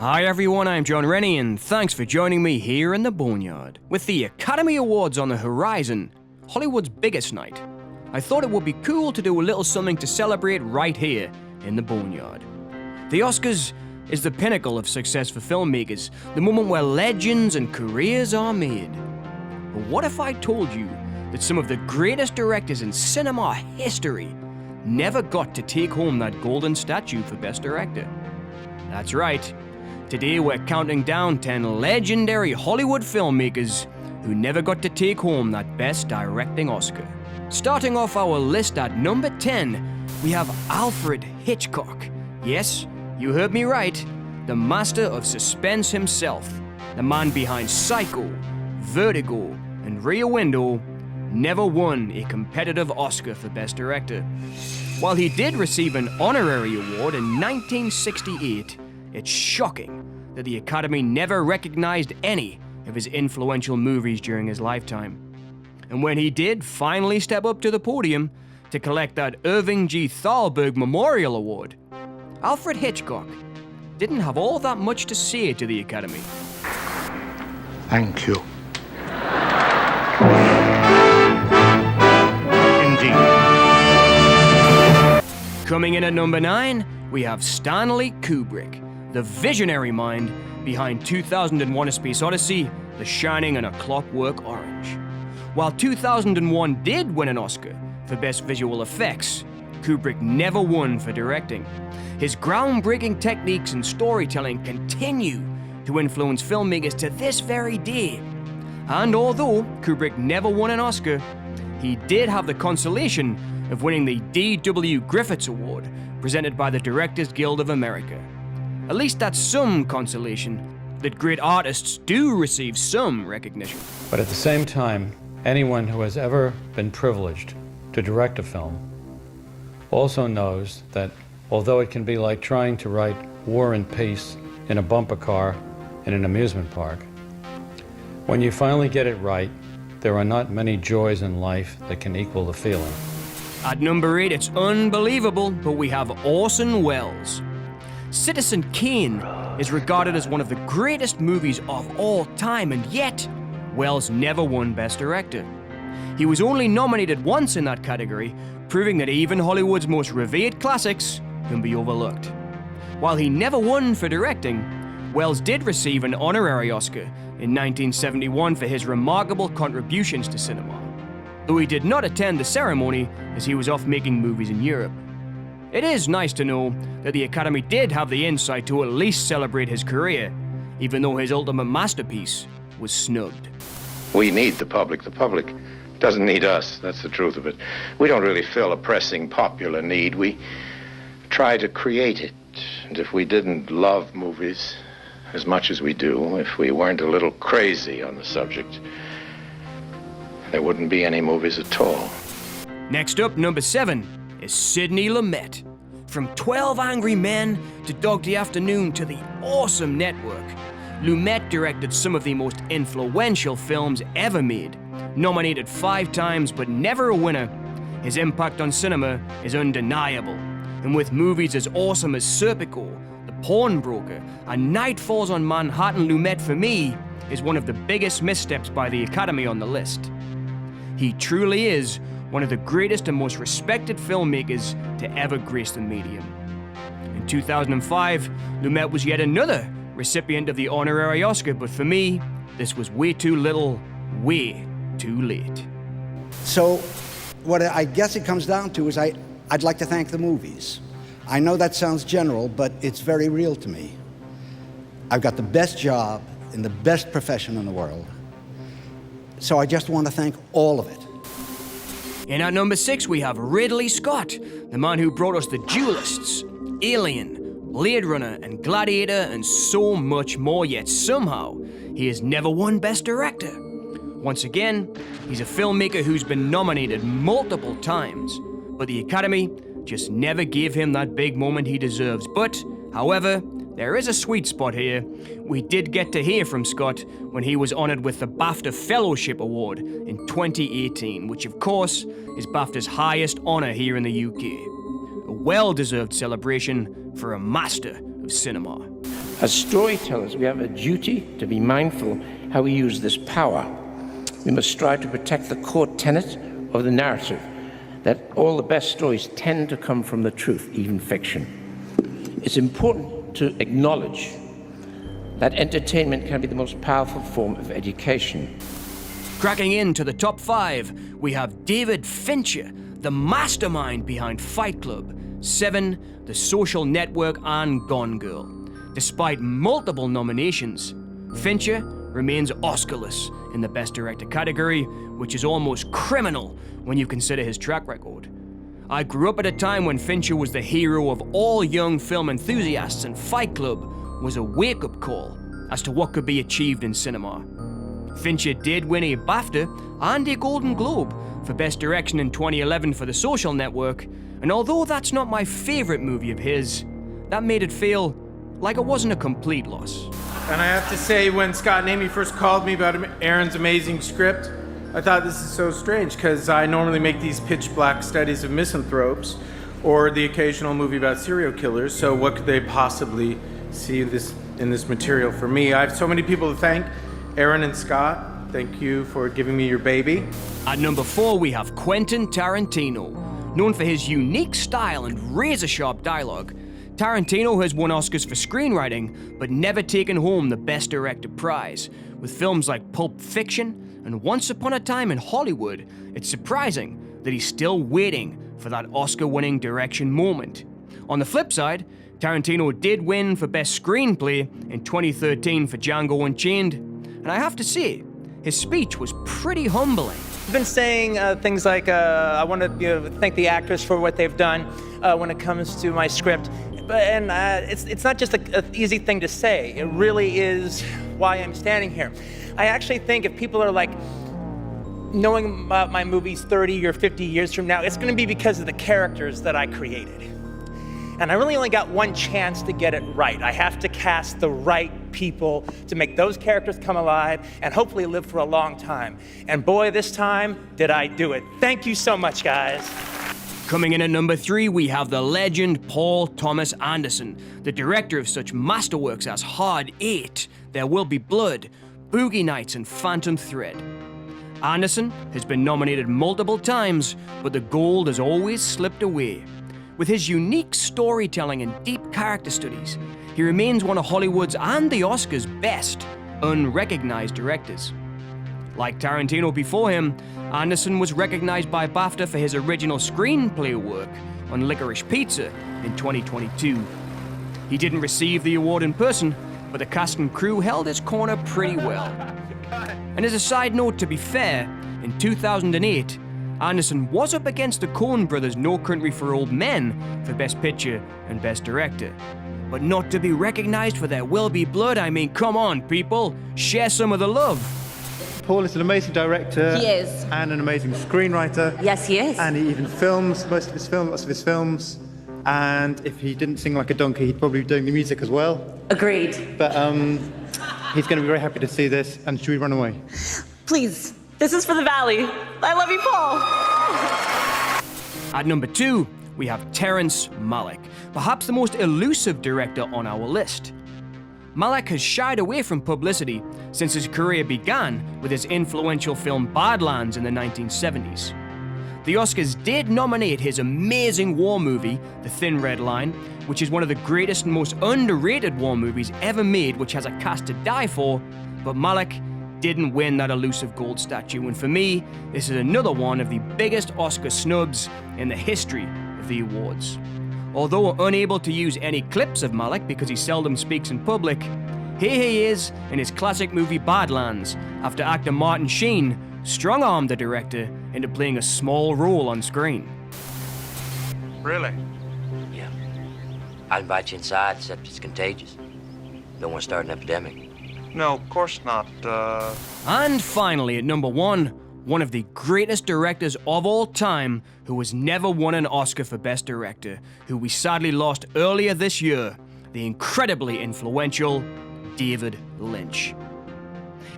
Hi everyone, I'm John Rennie and thanks for joining me here in the Boneyard. With the Academy Awards on the horizon, Hollywood's biggest night, I thought it would be cool to do a little something to celebrate right here in the Boneyard. The Oscars is the pinnacle of success for filmmakers, the moment where legends and careers are made. But what if I told you that some of the greatest directors in cinema history never got to take home that golden statue for Best Director? That's right. Today we're counting down 10 legendary Hollywood filmmakers who never got to take home that Best Directing Oscar. Starting off our list at number 10, we have Alfred Hitchcock. Yes, you heard me right. The master of suspense himself. The man behind Psycho, Vertigo, and Rear Window never won a competitive Oscar for Best Director. While he did receive an honorary award in 1968, it's shocking that the Academy never recognized any of his influential movies during his lifetime. And when he did finally step up to the podium to collect that Irving G. Thalberg Memorial Award, Alfred Hitchcock didn't have all that much to say to the Academy. Thank you. Indeed. Coming in at number 9, we have Stanley Kubrick, the visionary mind behind 2001: A Space Odyssey, The Shining, and A Clockwork Orange. While 2001 did win an Oscar for Best Visual Effects, Kubrick never won for directing. His groundbreaking techniques and storytelling continue to influence filmmakers to this very day. And although Kubrick never won an Oscar, he did have the consolation of winning the D.W. Griffiths Award presented by the Directors Guild of America. At least that's some consolation that great artists do receive some recognition. But at the same time, anyone who has ever been privileged to direct a film also knows that although it can be like trying to write War and Peace in a bumper car in an amusement park, when you finally get it right, there are not many joys in life that can equal the feeling. At number 8, it's unbelievable, but we have Orson Welles. Citizen Kane is regarded as one of the greatest movies of all time, and yet Welles never won Best Director. He was only nominated once in that category, proving that even Hollywood's most revered classics can be overlooked. While he never won for directing, Welles did receive an honorary Oscar in 1971 for his remarkable contributions to cinema, though he did not attend the ceremony as he was off making movies in Europe. It is nice to know that the Academy did have the insight to at least celebrate his career, even though his ultimate masterpiece was snubbed. We need the public. The public doesn't need us. That's the truth of it. We don't really fill a pressing popular need. We try to create it. And if we didn't love movies as much as we do, if we weren't a little crazy on the subject, there wouldn't be any movies at all. Next up, number 7, is Sidney Lumet. From 12 Angry Men to Dog Day Afternoon to The Awesome Network, Lumet directed some of the most influential films ever made. Nominated 5 times but never a winner, his impact on cinema is undeniable. And with movies as awesome as Serpico, The Pawnbroker, and Night Falls on Manhattan, Lumet for me is one of the biggest missteps by the Academy on the list. He truly is one of the greatest and most respected filmmakers to ever grace the medium. In 2005, Lumet was yet another recipient of the honorary Oscar, but for me, this was way too little, way too late. So what I guess it comes down to is I'd like to thank the movies. I know that sounds general, but it's very real to me. I've got the best job in the best profession in the world. So I just want to thank all of it. And at number 6, we have Ridley Scott, the man who brought us The Duelists, Alien, Blade Runner, and Gladiator, and so much more, yet somehow he has never won Best Director. Once again, he's a filmmaker who's been nominated multiple times, but the Academy just never gave him that big moment he deserves. But, however, there is a sweet spot here. We did get to hear from Scott when he was honored with the BAFTA Fellowship Award in 2018, which of course is BAFTA's highest honor here in the UK. A well-deserved celebration for a master of cinema. As storytellers, we have a duty to be mindful how we use this power. We must strive to protect the core tenet of the narrative, that all the best stories tend to come from the truth, even fiction. It's important to acknowledge that entertainment can be the most powerful form of education. Cracking into the top 5, we have David Fincher, the mastermind behind Fight Club, Seven, The Social Network, and Gone Girl. Despite multiple nominations, Fincher remains Oscarless in the Best Director category, which is almost criminal when you consider his track record. I grew up at a time when Fincher was the hero of all young film enthusiasts, and Fight Club was a wake-up call as to what could be achieved in cinema. Fincher did win a BAFTA and a Golden Globe for Best Direction in 2011 for The Social Network, and although that's not my favorite movie of his, that made it feel like it wasn't a complete loss. And I have to say, when Scott and Amy first called me about Aaron's amazing script, I thought this is so strange, because I normally make these pitch black studies of misanthropes or the occasional movie about serial killers, so what could they possibly see in this material for me? I have so many people to thank. Aaron and Scott, thank you for giving me your baby. At number 4, we have Quentin Tarantino. Known for his unique style and razor-sharp dialogue, Tarantino has won Oscars for screenwriting, but never taken home the Best Director prize. With films like Pulp Fiction and Once Upon a Time in Hollywood, it's surprising that he's still waiting for that Oscar-winning direction moment. On the flip side, Tarantino did win for Best Screenplay in 2013 for Django Unchained, and I have to say, his speech was pretty humbling. I've been saying things like, I want to thank the actors for what they've done when it comes to my script. And it's not just an easy thing to say. It really is why I'm standing here. I actually think if people are like knowing about my movies 30 or 50 years from now, it's going to be because of the characters that I created. And I really only got one chance to get it right. I have to cast the right people to make those characters come alive and hopefully live for a long time. And boy, this time, did I do it. Thank you so much, guys. Coming in at number 3, we have the legend Paul Thomas Anderson, the director of such masterworks as Hard 8, There Will Be Blood, Boogie Nights, and Phantom Thread. Anderson has been nominated multiple times, but the gold has always slipped away. With his unique storytelling and deep character studies, he remains one of Hollywood's and the Oscars' best unrecognized directors. Like Tarantino before him, Anderson was recognized by BAFTA for his original screenplay work on Licorice Pizza in 2022. He didn't receive the award in person, but the cast and crew held his corner pretty well. And as a side note, to be fair, in 2008, Anderson was up against the Coen brothers' No Country for Old Men for Best Picture and Best Director. But not to be recognized for There Will Be Blood, I mean, come on, people, share some of the love. Paul is an amazing director. He is. And an amazing screenwriter. Yes, he is. And he even films lots of his films. And if he didn't sing like a donkey, he'd probably be doing the music as well. Agreed. But he's going to be very happy to see this. And should we run away? Please, this is for the Valley. I love you, Paul. At number 2, we have Terrence Malick, perhaps the most elusive director on our list. Malick has shied away from publicity since his career began with his influential film Badlands in the 1970s. The Oscars did nominate his amazing war movie, The Thin Red Line, which is one of the greatest and most underrated war movies ever made, which has a cast to die for, but Malick didn't win that elusive gold statue, and for me, this is another one of the biggest Oscar snubs in the history of the awards. Although unable to use any clips of Malick because he seldom speaks in public, here he is in his classic movie Badlands, after actor Martin Sheen strong-armed the director into playing a small role on screen. Really? Yeah. I'll invite you inside, except it's contagious. Don't want to start an epidemic. No, of course not. And finally, at number 1, one of the greatest directors of all time who has never won an Oscar for Best Director, who we sadly lost earlier this year, the incredibly influential David Lynch.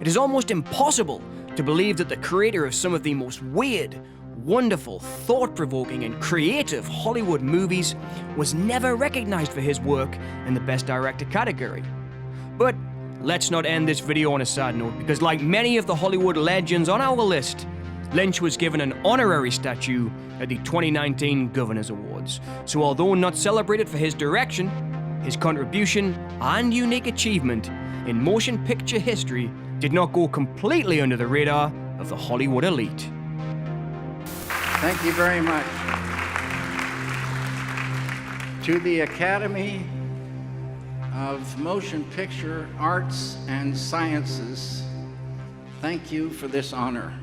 It is almost impossible to believe that the creator of some of the most weird, wonderful, thought-provoking, and creative Hollywood movies was never recognized for his work in the Best Director category. But let's not end this video on a sad note, because like many of the Hollywood legends on our list, Lynch was given an honorary statue at the 2019 Governors Awards. So although not celebrated for his direction, his contribution and unique achievement in motion picture history did not go completely under the radar of the Hollywood elite. Thank you very much. To the Academy of Motion Picture Arts and Sciences, thank you for this honor.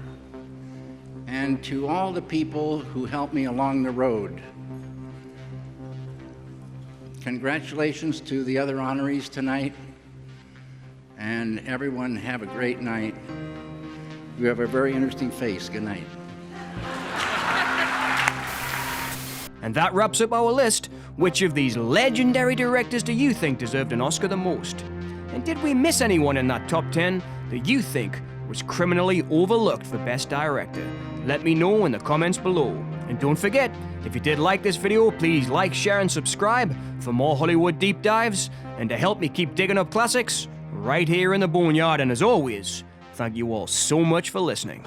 And to all the people who helped me along the road, congratulations to the other honorees tonight, and everyone have a great night. You have a very interesting face. Good night. And that wraps up our list. Which of these legendary directors do you think deserved an Oscar the most? And did we miss anyone in that top 10 that you think was criminally overlooked for Best Director? Let me know in the comments below. And don't forget, if you did like this video, please like, share, and subscribe for more Hollywood deep dives, and to help me keep digging up classics right here in the Boneyard. And as always, thank you all so much for listening.